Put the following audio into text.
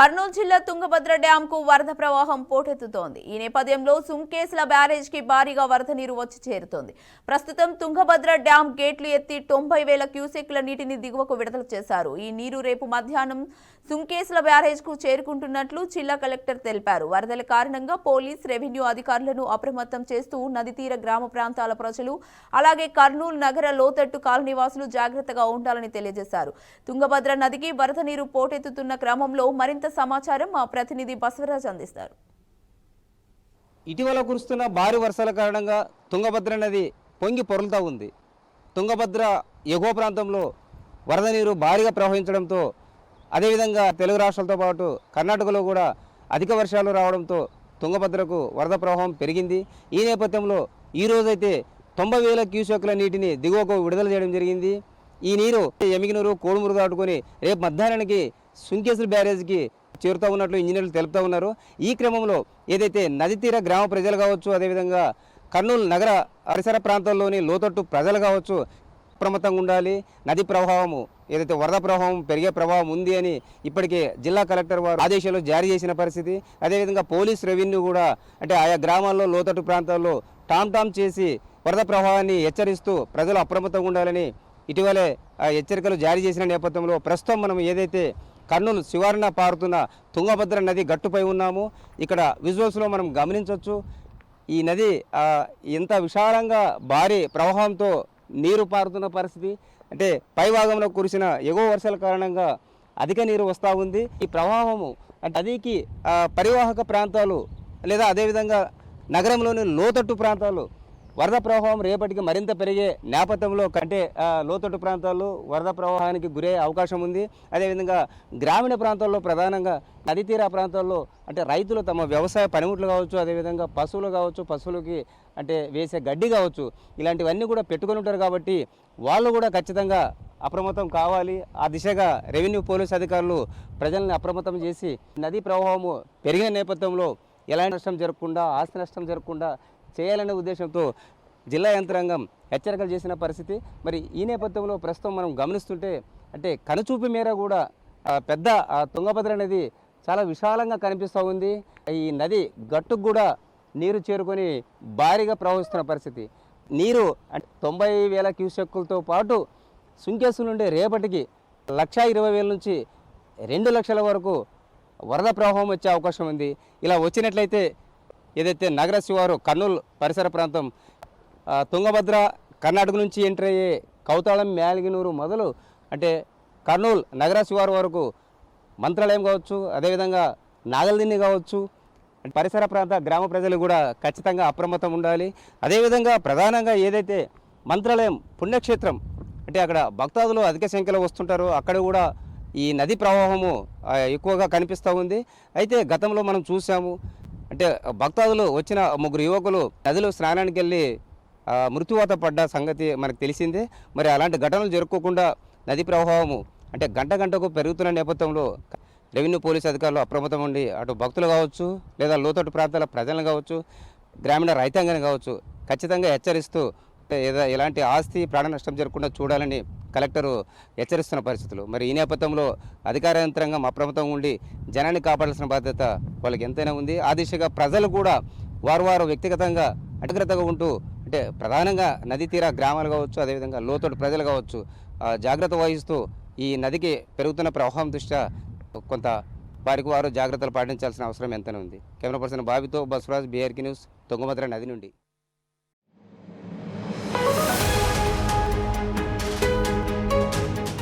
కర్నూలు జిల్లా తుంగభద్ర డ్యాం కు వరద ప్రవాహం పోటెత్తుతోంది. ఈ నేపథ్యంలో సుంకేసుల బ్యారేజ్ కి భారీగా వరద నీరు వచ్చి చేరుతోంది. ప్రస్తుతం తుంగభద్ర డ్యాం గేట్లు ఎత్తి 90,000 క్యూసెక్ల నీటిని దిగువకు విడుదల చేశారు. ఈ నీరు రేపు మధ్యాహ్నం సుంకేసుల బ్యారేజ్ కు చేరుకుంటున్నట్లు జిల్లా కలెక్టర్ తెలిపారు. వరదల కారణంగా పోలీస్, రెవెన్యూ అధికారులను అప్రమత్తం చేస్తూ నది తీర గ్రామ ప్రాంతాల ప్రజలు అలాగే కర్నూలు నగర లోతట్టు కాలనీవాసులు జాగ్రత్తగా ఉండాలని తెలియజేశారు. తుంగభద్ర నదికి వరద నీరు పోటెత్తుతున్న క్రమంలో మరింత సమాచారం మా ప్రతినిధి బసవరాజ్ అందిస్తారు. ఇటీవల కురుస్తున్న భారీ వర్షాల కారణంగా తుంగభద్ర నది పొంగి పొరలుతూ ఉంది. తుంగభద్ర ఎగువ ప్రాంతంలో వరద నీరు భారీగా ప్రవహించడంతో అదేవిధంగా తెలుగు రాష్ట్రాలతో పాటు కర్ణాటకలో కూడా అధిక వర్షాలు రావడంతో తుంగభద్రకు వరద ప్రవాహం పెరిగింది. ఈ నేపథ్యంలో ఈరోజైతే 90,000 క్యూసెక్ల నీటిని దిగువకు విడుదల చేయడం జరిగింది. ఈ నీరు ఎమిగినూరు, కోడుమూరు దాటుకొని రేపు మధ్యాహ్నానికి సుంకేసుల బ్యారేజ్కి చేరుతూ ఉన్నట్లు ఇంజనీర్లు తెలుపుతూ ఉన్నారు. ఈ క్రమంలో ఏదైతే నది తీర గ్రామ ప్రజలు కావచ్చు, అదేవిధంగా కర్నూలు నగర పరిసర ప్రాంతాల్లోని లోతట్టు ప్రజలు కావచ్చు అప్రమత్తంగా ఉండాలి. నది ప్రవాహము ఏదైతే వరద ప్రవాహం పెరిగే ప్రభావం ఉంది అని ఇప్పటికే జిల్లా కలెక్టర్ వారు ఆదేశాలు జారీ చేసిన పరిస్థితి. అదేవిధంగా పోలీస్, రెవెన్యూ కూడా అంటే ఆయా గ్రామాల్లో లోతట్టు ప్రాంతాల్లో టామ్ చేసి వరద ప్రవాహాన్ని హెచ్చరిస్తూ ప్రజలు అప్రమత్తంగా ఉండాలని ఇటీవలే హెచ్చరికలు జారీ చేసిన నేపథ్యంలో ప్రస్తుతం మనం ఏదైతే కర్నూలు శివారున పారుతున్న తుంగభద్ర నది గట్టుపై ఉన్నాము. ఇక్కడ విజువల్స్లో మనం గమనించవచ్చు. ఈ నది ఎంత విశాలంగా భారీ ప్రవాహంతో నీరు పారుతున్న పరిస్థితి. అంటే పైభాగంలో కురిసిన ఎగువ వర్షాల కారణంగా అధిక నీరు వస్తూ ఉంది. ఈ ప్రవాహము అంటే నదికి పరివాహక ప్రాంతాలు లేదా అదేవిధంగా నగరంలోని లోతట్టు ప్రాంతాలు వరద ప్రవాహం రేపటికి మరింత పెరిగే నేపథ్యంలో కంటే లోతట్టు ప్రాంతాల్లో వరద ప్రవాహానికి గురయ్యే అవకాశం ఉంది. అదేవిధంగా గ్రామీణ ప్రాంతాల్లో ప్రధానంగా నది తీర ప్రాంతాల్లో అంటే రైతులు తమ వ్యవసాయ పనిముట్లు కావచ్చు, అదేవిధంగా పశువులు కావచ్చు, పశువులకి అంటే వేసే గడ్డి కావచ్చు, ఇలాంటివన్నీ కూడా పెట్టుకొని ఉంటారు. కాబట్టి వాళ్ళు కూడా ఖచ్చితంగా అప్రమత్తం కావాలి. ఆ దిశగా రెవెన్యూ, పోలీస్ అధికారులు ప్రజల్ని అప్రమత్తం చేసి నదీ ప్రవాహము పెరిగిన నేపథ్యంలో ఎలాంటి నష్టం జరగకుండా, ఆస్తి నష్టం జరగకుండా చేయాలనే ఉద్దేశంతో జిల్లా యంత్రాంగం హెచ్చరికలు చేసిన పరిస్థితి. మరి ఈ నేపథ్యంలో ప్రస్తుతం మనం గమనిస్తుంటే అంటే కనుచూపు మేర కూడా పెద్ద తుంగభద్ర నది చాలా విశాలంగా కనిపిస్తూ ఉంది. ఈ నది గట్టుకు కూడా నీరు చేరుకొని భారీగా ప్రవహిస్తున్న పరిస్థితి. నీరు అంటే 90,000 క్యూసెక్కులతో పాటు సుంకేసు నుండి రేపటికి 1,20,000 నుంచి 2 లక్షల వరకు వరద ప్రవాహం వచ్చే అవకాశం ఉంది. ఇలా వచ్చినట్లయితే ఏదైతే నగర శివారు కర్నూలు పరిసర ప్రాంతం తుంగభద్ర కర్ణాటక నుంచి ఎంటర్ అయ్యే కౌతాళం, మ్యాలిగినూరు మొదలు అంటే కర్నూలు నగర శివారు వరకు మంత్రాలయం కావచ్చు, అదేవిధంగా నాగల్దిన్ని కావచ్చు, పరిసర ప్రాంత గ్రామ ప్రజలు కూడా ఖచ్చితంగా అప్రమత్తం ఉండాలి. అదేవిధంగా ప్రధానంగా ఏదైతే మంత్రాలయం పుణ్యక్షేత్రం అంటే అక్కడ భక్తాదులు అధిక సంఖ్యలో వస్తుంటారో అక్కడ కూడా ఈ నది ప్రవాహము ఎక్కువగా కనిపిస్తూ ఉంది. అయితే గతంలో మనం చూసాము అంటే భక్తాదులు వచ్చిన 3 యువకులు నదిలో స్నానానికి వెళ్ళి మృత్యువాత పడ్డ సంగతి మనకు తెలిసిందే. మరి అలాంటి ఘటనలు జరుపుకోకుండా నది ప్రవాహము అంటే గంటకు పెరుగుతున్న నేపథ్యంలో రెవెన్యూ, పోలీస్ అధికారులు అప్రమత్తం ఉండి అటు భక్తులు కావచ్చు లేదా లోతట్టు ప్రాంతాల ప్రజలను కావచ్చు, గ్రామీణ రైతాంగాన్ని కావచ్చు ఖచ్చితంగా హెచ్చరిస్తూ ఎలాంటి ఆస్తి, ప్రాణ నష్టం జరగకుండా చూడాలని కలెక్టరు హెచ్చరిస్తున్న పరిస్థితులు. మరి ఈ నేపథ్యంలో అధికార యంత్రాంగం అప్రమత్తంగా ఉండి జనాన్ని కాపాడాల్సిన బాధ్యత వాళ్ళకి ఎంతైనా ఉంది. ఆ దిశగా ప్రజలు కూడా వారు వ్యక్తిగతంగా అజాగ్రత్తగా ఉంటూ అంటే ప్రధానంగా నది తీర గ్రామాలు కావచ్చు, అదేవిధంగా లోతట్టు ప్రజలు కావచ్చు జాగ్రత్త వహిస్తూ ఈ నదికి పెరుగుతున్న ప్రవాహం దృష్ట్యా కొంత వారికి వారు జాగ్రత్తలు పాటించాల్సిన అవసరం ఎంతైనా ఉంది. కెమెరా పర్సన్ బాబితో బసవరాజ్, BRK న్యూస్, తుంగభద్ర నది నుండి.